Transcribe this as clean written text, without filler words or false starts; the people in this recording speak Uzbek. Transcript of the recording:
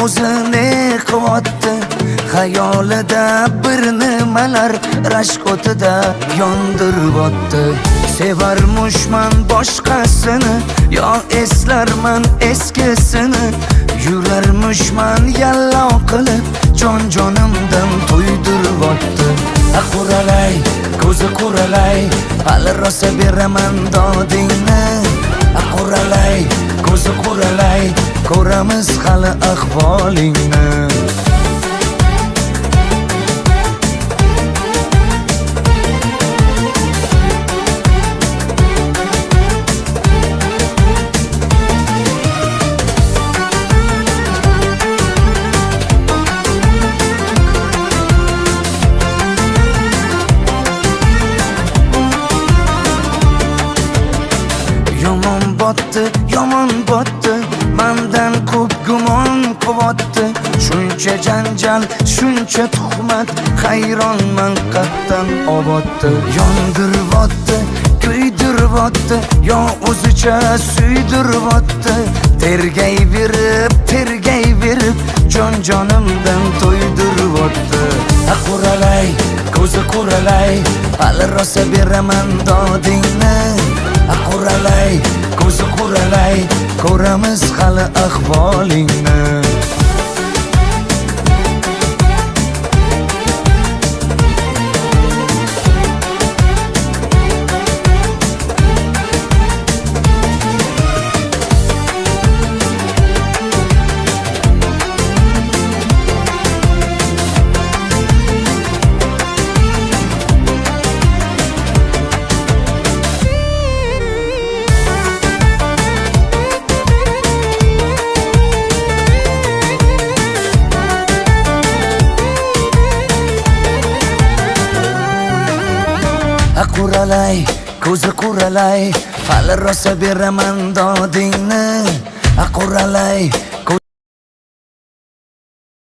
o'zini qilyapti. Xayolida bir nimalar rashk o'tida yondiryapti. Sevarmushman boshqasini, yo eslarman eskisini. Yurarmushman yallo qilib, jonimdan to'ydiryapti. Quralay, ko'zi quralay, hali rosa beraman dodingni. Quralay, ko'zi quralay, ko'ramiz hali ahvolingni. Yomon botdi, mendan ko'p gumon qilyapti. Shuncha janjal, shuncha tuhmat, hayronman qattan oboddi. Yondiryapti, kuydiryapti, yo o'zicha suydiryapti. Tergayverib, jonimdan to'ydiryapti. Quralay, ko'zi quralay, hali rosa beraman dodingni. Quralay, ko'zi quralay, ko'ramiz hali ahvolingni. Quralay, ko'zi quralay, hali rosa beraman dodingni. Quralay,